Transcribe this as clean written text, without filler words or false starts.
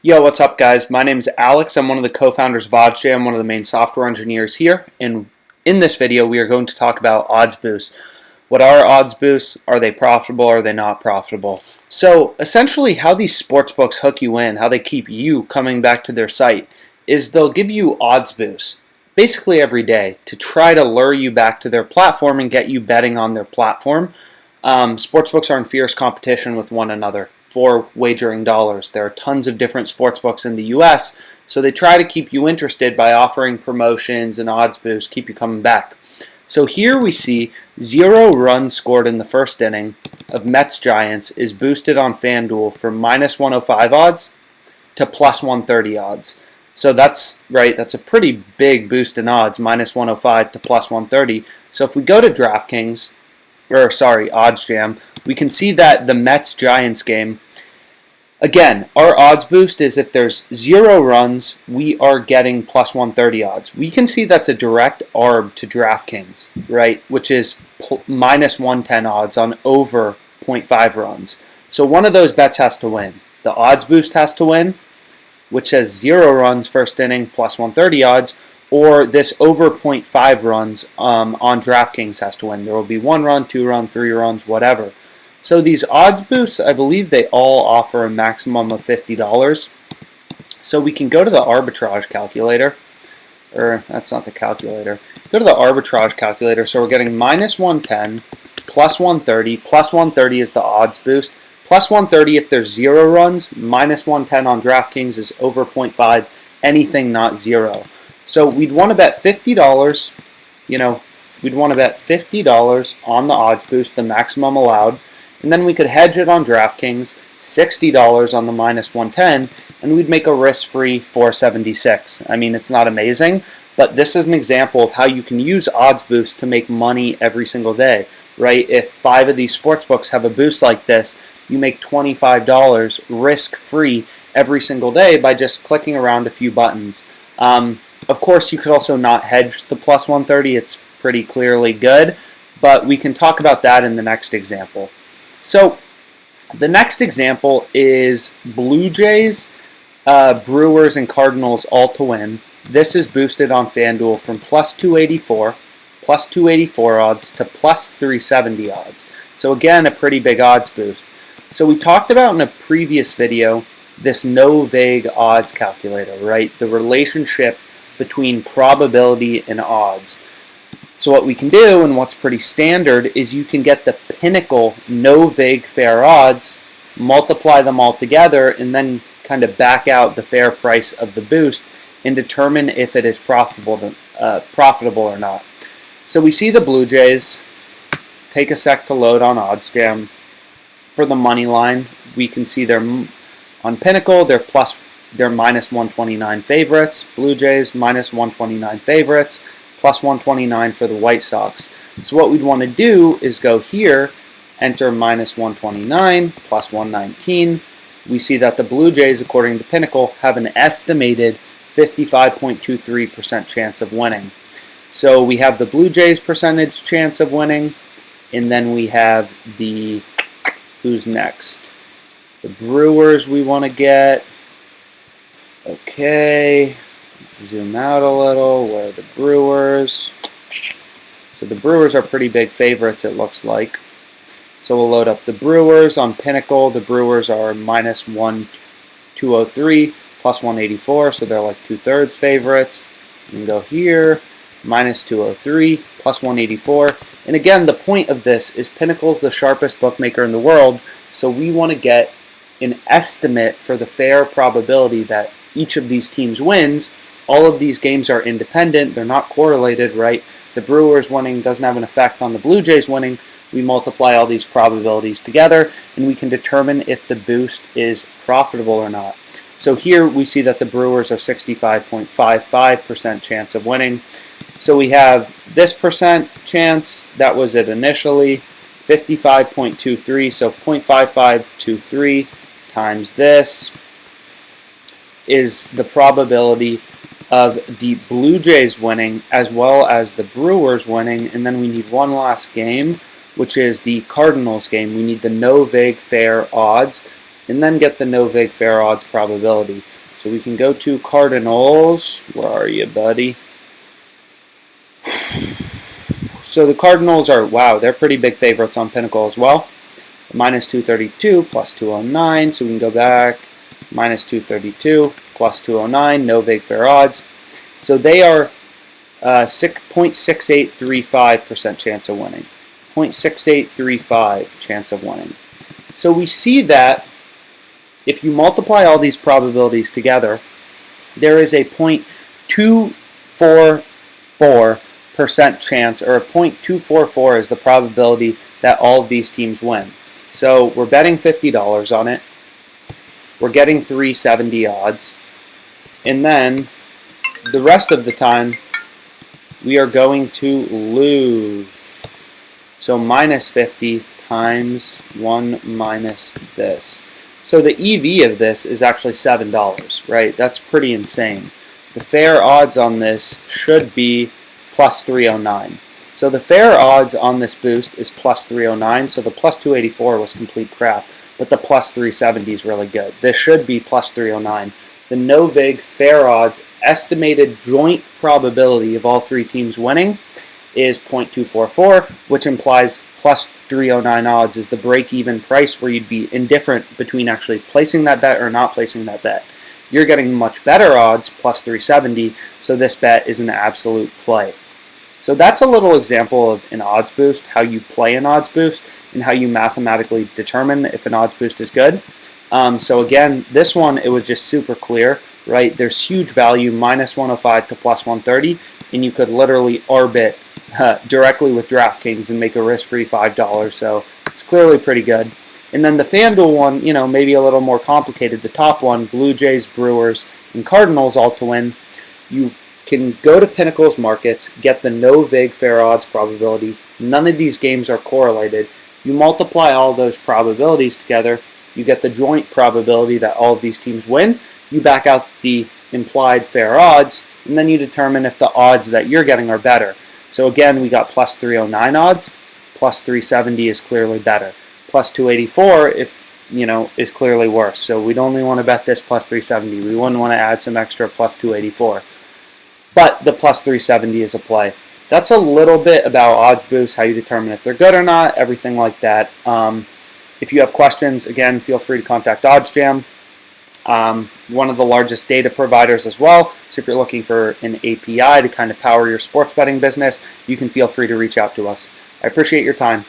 Yo, what's up guys? My name is Alex. I'm one of the co-founders of OddsJam, one of the main software engineers here. And in this video, we are going to talk about odds boosts. What are odds boosts? Are they profitable? Are they not profitable? So essentially how these sportsbooks hook you in, how they keep you coming back to their site, is they'll give you odds boosts basically every day to try to lure you back to their platform and get you betting on their platform. Sportsbooks are in fierce competition with one another for wagering dollars. There are tons of different sportsbooks in the US, so they try to keep you interested by offering promotions and odds boosts, keep you coming back. So here we see 0 runs scored in the first inning of Mets-Giants is boosted on Fanduel from -105 odds to +130 odds. So that's a pretty big boost in odds, -105 to +130. So if we go to DraftKings, OddsJam, we can see that the Mets-Giants game, again, our odds boost is if there's 0 runs, we are getting +130 odds. We can see that's a direct arb to DraftKings, right, which is -110 odds on over 0.5 runs. So one of those bets has to win. The odds boost has to win, which says 0 runs first inning +130 odds, or this over 0.5 runs on DraftKings has to win. There will be 1 run, 2 run, 3 runs, whatever. So these odds boosts, I believe they all offer a maximum of $50. So we can go to the arbitrage calculator, or that's not the calculator. Go to the arbitrage calculator. So we're getting -110, +130. +130 is the odds boost. +130 if there's 0 runs. -110 on DraftKings is over 0.5. Anything not 0. So we'd want to bet $50, we'd want to bet $50 on the odds boost, the maximum allowed, and then we could hedge it on DraftKings, $60 on the -110, and we'd make a risk-free $476. I mean, it's not amazing, but this is an example of how you can use odds boost to make money every single day, right? If 5 of these sportsbooks have a boost like this, you make $25 risk-free every single day by just clicking around a few buttons. Of course, you could also not hedge the +130. It's pretty clearly good, but we can talk about that in the next example. So the next example is Blue Jays, Brewers, and Cardinals all to win. This is boosted on FanDuel from +284 odds to +370 odds. So again, a pretty big odds boost. So we talked about in a previous video this no vague odds calculator, right? The relationship between probability and odds. So what we can do, and what's pretty standard, is you can get the pinnacle no vague fair odds, multiply them all together, and then kind of back out the fair price of the boost and determine if it is profitable or not. So we see the Blue Jays. Take a sec to load on OddsJam. For the money line, we can see they're on Pinnacle, they're -129 favorites. Blue Jays, -129 favorites, +129 for the White Sox. So what we'd want to do is go here, enter -129, +119. We see that the Blue Jays, according to Pinnacle, have an estimated 55.23% chance of winning. So we have the Blue Jays percentage chance of winning, and then we have the, who's next? The Brewers we want to get. Okay, zoom out a little. Where are the Brewers? So the Brewers are pretty big favorites, it looks like. So we'll load up the Brewers on Pinnacle. The Brewers are -203, +184, so they're like 2/3 favorites. You can go here, -203, +184. And again, the point of this is Pinnacle's the sharpest bookmaker in the world, so we want to get an estimate for the fair probability that each of these teams wins. All of these games are independent. They're not correlated, right? The Brewers winning doesn't have an effect on the Blue Jays winning. We multiply all these probabilities together, and we can determine if the boost is profitable or not. So here we see that the Brewers are 65.55% chance of winning. So we have this percent chance. That was it initially. 55.23, so 0.5523 times this is the probability of the Blue Jays winning as well as the Brewers winning, and then we need one last game, which is the Cardinals game. We need the no vague fair odds and then get the no vig fair odds probability. So we can go to Cardinals. Where are you, buddy? So the Cardinals are, wow, they're pretty big favorites on Pinnacle as well. Minus 232, plus 209. So we can go back. Minus 232, plus 209, no vig fair odds. So they are 0.6835% chance of winning. 0.6835 chance of winning. So we see that if you multiply all these probabilities together, there is a 0.244% chance, or a 0.244 is the probability that all of these teams win. So we're betting $50 on it. We're getting 370 odds. And then the rest of the time, we are going to lose. So minus 50 times 1 minus this. So the EV of this is actually $7, right? That's pretty insane. The fair odds on this should be plus 309. So the fair odds on this boost is plus 309, so the plus 284 was complete crap, but the plus 370 is really good. This should be plus 309. The no vig fair odds estimated joint probability of all three teams winning is 0.244, which implies plus 309 odds is the break-even price where you'd be indifferent between actually placing that bet or not placing that bet. You're getting much better odds, plus 370, so this bet is an absolute play. So that's a little example of an odds boost, how you play an odds boost, and how you mathematically determine if an odds boost is good. So again, this one, it was just super clear, right? There's huge value, minus 105 to plus 130, and you could literally arbit directly with DraftKings and make a risk-free $5, so it's clearly pretty good. And then the Fanduel one, you know, maybe a little more complicated. The top one, Blue Jays, Brewers, and Cardinals all to win. You can go to Pinnacle's markets, get the no vig fair odds probability. None of these games are correlated. You multiply all those probabilities together, you get the joint probability that all of these teams win. You back out the implied fair odds, and then you determine if the odds that you're getting are better. So again, we got plus 309 odds, plus 370 is clearly better. Plus 284 is clearly worse. So we'd only want to bet this plus 370. We wouldn't want to add some extra plus 284. But the plus 370 is a play. That's a little bit about odds boosts, how you determine if they're good or not, everything like that. If you have questions, again, feel free to contact OddsJam, one of the largest data providers as well. So if you're looking for an API to kind of power your sports betting business, you can feel free to reach out to us. I appreciate your time.